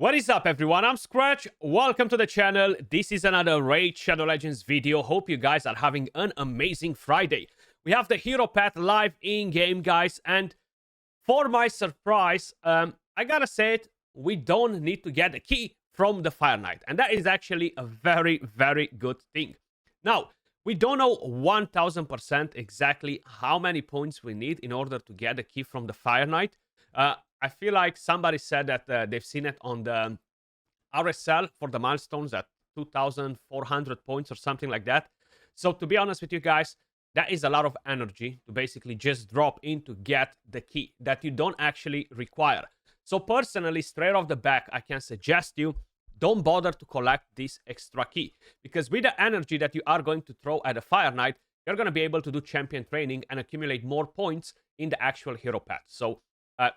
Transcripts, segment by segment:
What is up, everyone? I'm Skratch. Welcome to the channel. This is another Raid Shadow Legends video. Hope you guys are having an amazing Friday. We have the hero path live in-game, guys, and for my surprise, I gotta say it, we don't need to get the key from the Fire Knight, and that is actually a very, very good thing. Now, we don't know 1000% exactly how many points we need in order to get the key from the Fire Knight. I feel like somebody said that they've seen it on the RSL for the milestones at 2,400 points or something like that. So to be honest with you guys, that is a lot of energy to basically just drop in to get the key that you don't actually require. So personally, straight off the back, I can suggest you don't bother to collect this extra key, because with the energy that you are going to throw at a Fire Knight, you're going to be able to do champion training and accumulate more points in the actual hero path. So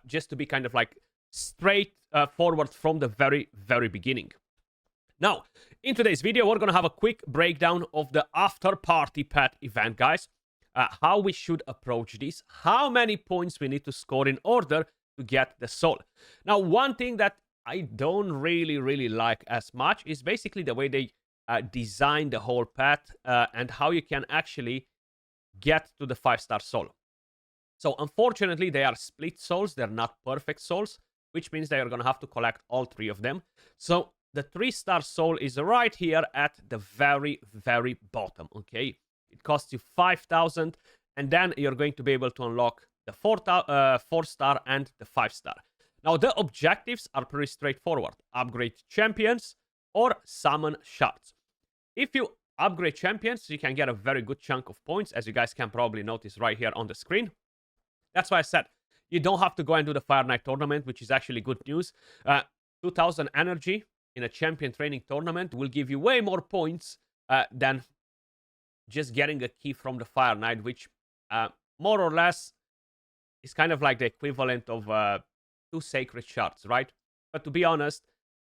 just to be kind of like straight forward from the very, very beginning. Now, in today's video, we're going to have a quick breakdown of the after party path event, guys. How we should approach this, how many points we need to score in order to get the soul. Now, one thing that I don't really like as much is basically the way they design the whole path and how you can actually get to the 5-star soul. So unfortunately, they are split souls. They're not perfect souls, which means they are going to have to collect all 3 of them. So the 3-star soul is right here at the very, very bottom, okay? It costs you 5,000, and then you're going to be able to unlock the 4-star and the 5-star. Now, the objectives are pretty straightforward. Upgrade champions or summon shards. If you upgrade champions, you can get a very good chunk of points, as you guys can probably notice right here on the screen. That's why I said you don't have to go and do the Fire Knight tournament, which is actually good news. 2,000 energy in a champion training tournament will give you way more points than just getting a key from the Fire Knight, which more or less is kind of like the equivalent of 2 sacred shards, right? But to be honest,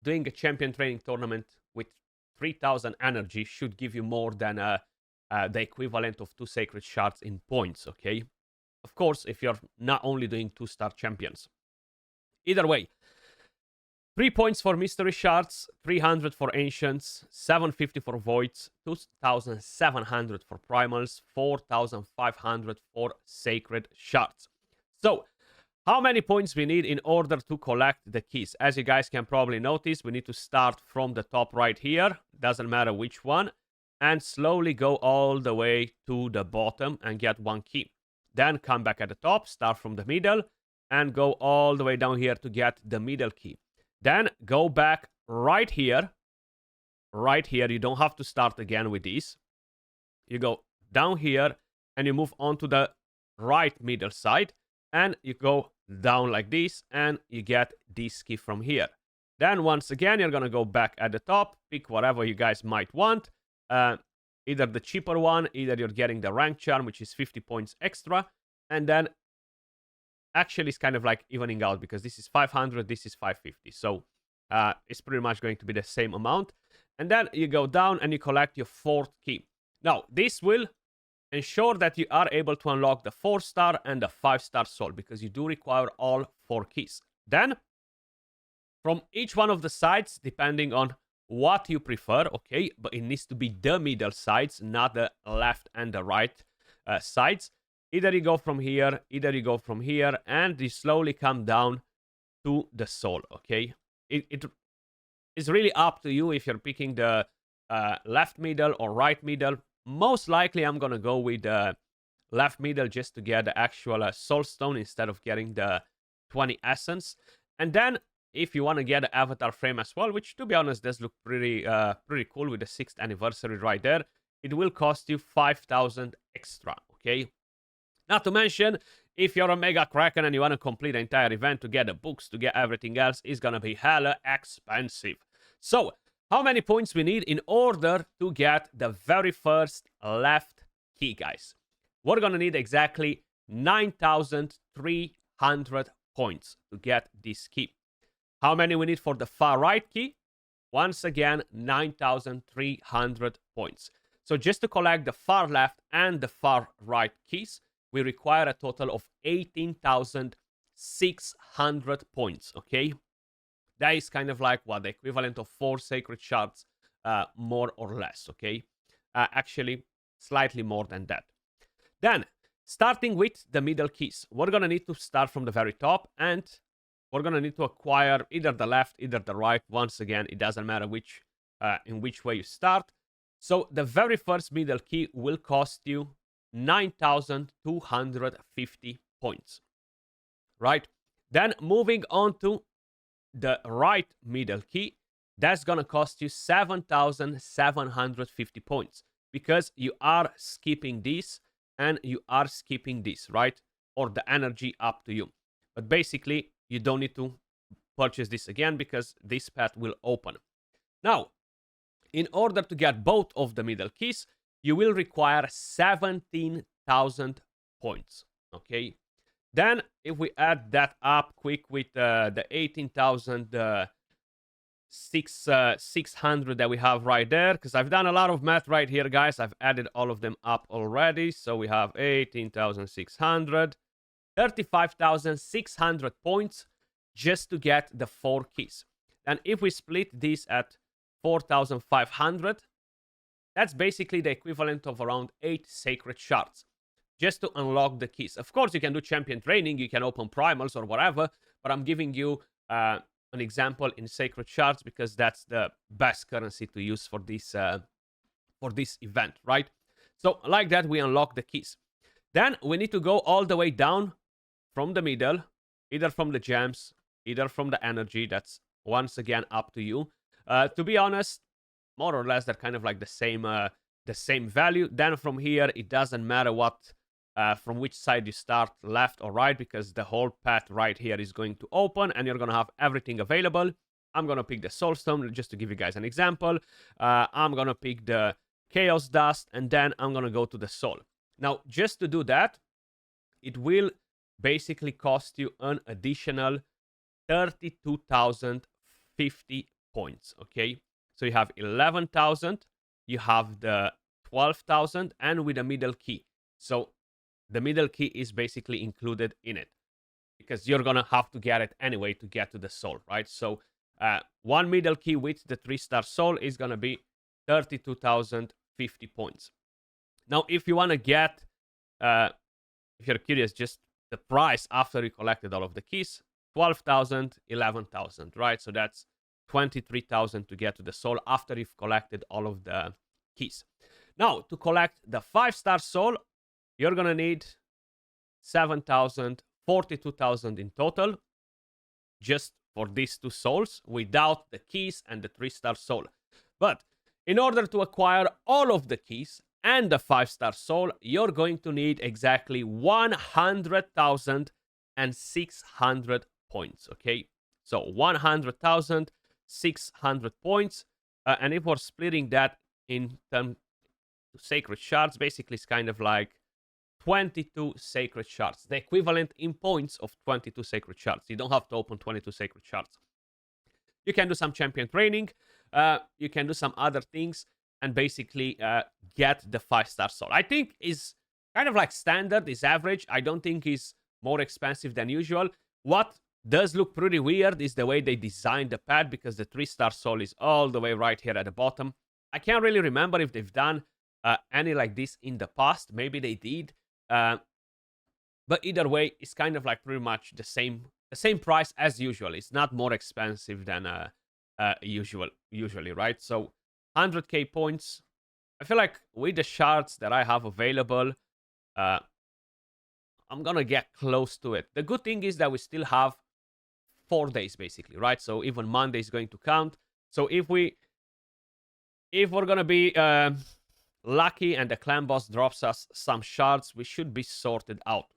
doing a champion training tournament with 3,000 energy should give you more than the equivalent of 2 sacred shards in points, okay? Of course, if you're not only doing 2-star champions. Either way, 3 points for mystery shards, 300 for ancients, 750 for voids, 2,700 for primals, 4,500 for sacred shards. So, how many points we need in order to collect the keys? As you guys can probably notice, we need to start from the top right here. Doesn't matter which one. And slowly go all the way to the bottom and get 1 key. Then come back at the top, start from the middle, and go all the way down here to get the middle key. Then go back right here. Right here, you don't have to start again with these. You go down here, and you move on to the right middle side, and you go down like this, and you get this key from here. Then once again, you're going to go back at the top, pick whatever you guys might want. Either the cheaper one, either you're getting the rank charm, which is 50 points extra, and then actually it's kind of like evening out, because this is 500, this is 550, so it's pretty much going to be the same amount. And then you go down and you collect your 4th key. Now, this will ensure that you are able to unlock the 4-star and the 5-star soul, because you do require all 4 keys. Then, from each one of the sides, depending on what you prefer, okay, but it needs to be the middle sides, not the left and the right sides. Either you go from here, either you go from here, and you slowly come down to the soul, okay? It is really up to you if you're picking the left middle or right middle. Most likely I'm gonna go with the left middle just to get the actual soul stone instead of getting the 20 essence. And then if you want to get an avatar frame as well, which to be honest does look pretty cool with the 6th anniversary right there, it will cost you 5,000 extra, okay? Not to mention, if you're a Mega Kraken and you want to complete the entire event to get the books, to get everything else, it's gonna be hella expensive. So, how many points we need in order to get the very first left key, guys? We're gonna need exactly 9,300 points to get this key. How many we need for the far right key? Once again, 9,300 points. So just to collect the far left and the far right keys, we require a total of 18,600 points, okay? That is kind of like what the equivalent of 4 sacred shards, more or less, okay? Actually, slightly more than that. Then, starting with the middle keys, we're gonna need to start from the very top, and we're gonna need to acquire either the left, either the right. Once again, it doesn't matter which, in which way you start. So the very first middle key will cost you 9,250 points, right? Then moving on to the right middle key, that's gonna cost you 7,750 points because you are skipping this and you are skipping this, right? Or the energy, up to you. But basically, you don't need to purchase this again because this path will open. Now, in order to get both of the middle keys, you will require 17,000 points, okay? Then, if we add that up quick with the 18,600 that we have right there, because I've done a lot of math right here, guys. I've added all of them up already. So we have 18,600, 35,600 points just to get the 4 keys. And if we split this at 4,500, that's basically the equivalent of around 8 sacred shards just to unlock the keys. Of course, you can do champion training, you can open primals or whatever, but I'm giving you an example in sacred shards because that's the best currency to use for this event, right? So like that, we unlock the keys. Then we need to go all the way down from the middle, either from the gems, either from the energy. That's once again up to you. To be honest, more or less they're kind of like the same value. Then from here, it doesn't matter what from which side you start, left or right, because the whole path right here is going to open and you're going to have everything available. I'm going to pick the soulstone just to give you guys an example. I'm going to pick the chaos dust and then I'm going to go to the soul. Now, just to do that, it will basically cost you an additional 32,050 points, okay? So you have 11,000, you have the 12,000, and with a middle key. So the middle key is basically included in it because you're gonna have to get it anyway to get to the soul, right? So one middle key with the 3-star soul is gonna be 32,050 points. Now, if you wanna get, if you're curious, just the price after you collected all of the keys, 12,000, 11,000, right? So that's 23,000 to get to the soul after you've collected all of the keys. Now, to collect the 5-star soul, you're gonna need 7,000, 42,000 in total, just for these 2 souls, without the keys and the 3-star soul. But in order to acquire all of the keys and the 5-star soul, you're going to need exactly 100,600 points, okay? So 100,600 points, and if we're splitting that in terms of sacred shards, basically it's kind of like 22 sacred shards, the equivalent in points of 22 sacred shards. You don't have to open 22 sacred shards. You can do some champion training, you can do some other things, and basically get the 5-star soul. I think is kind of like standard, is average. I don't think is more expensive than usual. What does look pretty weird is the way they designed the pad, because the 3-star soul is all the way right here at the bottom. I can't really remember if they've done any like this in the past. Maybe they did. But either way, it's kind of like pretty much the same price as usual. It's not more expensive than usually, right? So 100k points. I feel like with the shards that I have available, I'm gonna get close to it. The good thing is that we still have 4 days basically, right? So even Monday is going to count. So if we're gonna be lucky and the clan boss drops us some shards, we should be sorted out.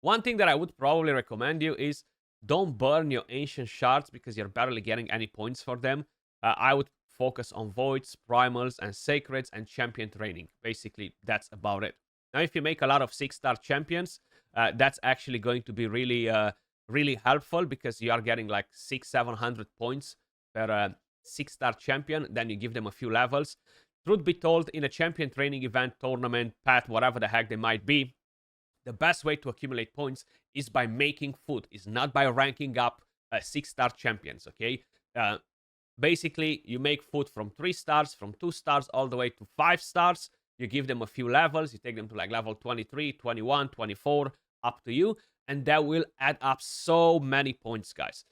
One thing that I would probably recommend you is don't burn your ancient shards because you're barely getting any points for them. I would focus on voids, primals, and sacreds, and champion training. Basically, that's about it. Now, if you make a lot of 6-star champions, that's actually going to be really helpful because you are getting like 600-700 points per 6-star champion. Then you give them a few levels. Truth be told, in a champion training event, tournament, path, whatever the heck they might be, the best way to accumulate points is by making food, is not by ranking up 6-star champions, okay? Basically, you make food from 3 stars, from 2 stars, all the way to 5 stars. You give them a few levels. You take them to like level 23, 21, 24, up to you. And that will add up so many points, guys.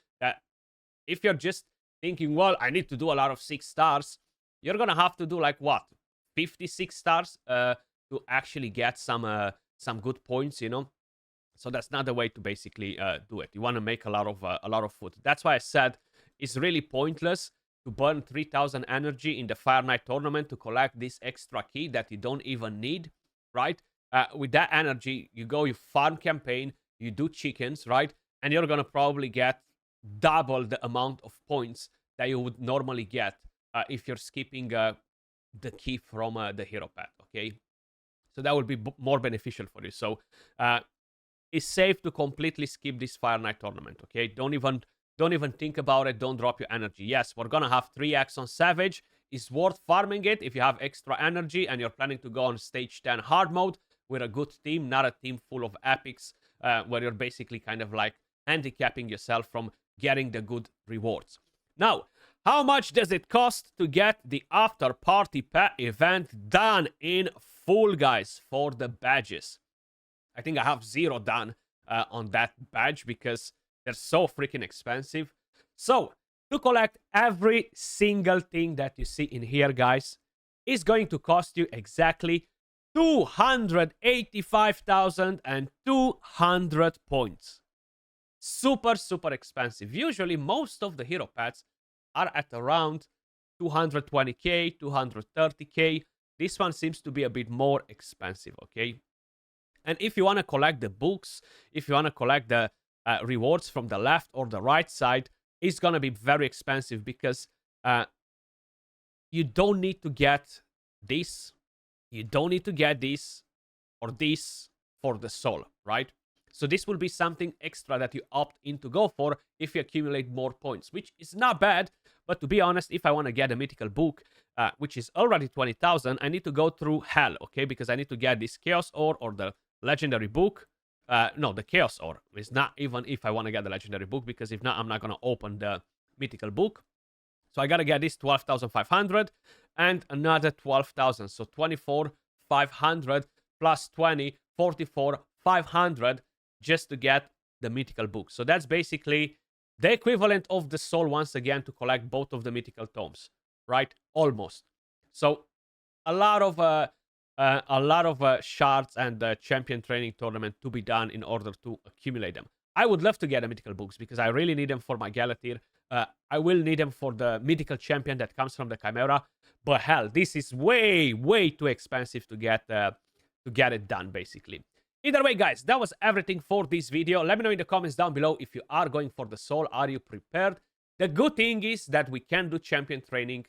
If you're just thinking, well, I need to do a lot of 6 stars, you're going to have to do like what? 56 stars to actually get some good points, you know? So that's not the way to basically do it. You want to make a lot of food. That's why I said it's really pointless to burn 3,000 energy in the Fire Knight tournament to collect this extra key that you don't even need, right? With that energy, you go, you farm campaign, you do chickens, right? And you're going to probably get double the amount of points that you would normally get if you're skipping the key from the hero path, okay? So that would be more beneficial for you. So it's safe to completely skip this Fire Knight tournament, okay? Don't even think about it. Don't drop your energy. Yes, we're gonna have 3x on Savage. It's worth farming it if you have extra energy and you're planning to go on stage 10 hard mode with a good team, not a team full of epics where you're basically kind of like handicapping yourself from getting the good rewards. Now, how much does it cost to get the after party pet event done in full, guys, for the badges? I think I have 0 done on that badge because they're so freaking expensive. So, to collect every single thing that you see in here, guys, is going to cost you exactly 285,200 points. Super, super expensive. Usually, most of the hero pets are at around 220k, 230k. This one seems to be a bit more expensive, okay? And if you want to collect the books, if you want to collect the rewards from the left or the right side, it's going to be very expensive because you don't need to get this. You don't need to get this or this for the soul, right? So this will be something extra that you opt in to go for if you accumulate more points, which is not bad. But to be honest, if I want to get a mythical book, which is already 20,000, I need to go through hell, okay? Because I need to get this chaos ore or the legendary book. No, the chaos ore. It's not even if I want to get the legendary book, because if not, I'm not going to open the mythical book. So I got to get this 12,500 and another 12,000. So 24,500 plus 20, 44,500 just to get the mythical book. So that's basically the equivalent of the soul once again to collect both of the mythical tomes, right? Almost. So a lot of shards and champion training tournament to be done in order to accumulate them. I would love to get the mythical books because I really need them for my Galatir. I will need them for the mythical champion that comes from the Chimera. But hell, this is way, way too expensive to get it done, basically. Either way, guys, that was everything for this video. Let me know in the comments down below if you are going for the soul. Are you prepared? The good thing is that we can do champion training.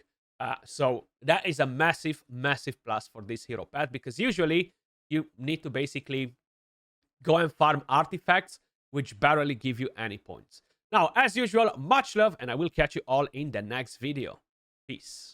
So that is a massive, massive plus for this hero path, because usually you need to basically go and farm artifacts, which barely give you any points. Now, as usual, much love, and I will catch you all in the next video. Peace.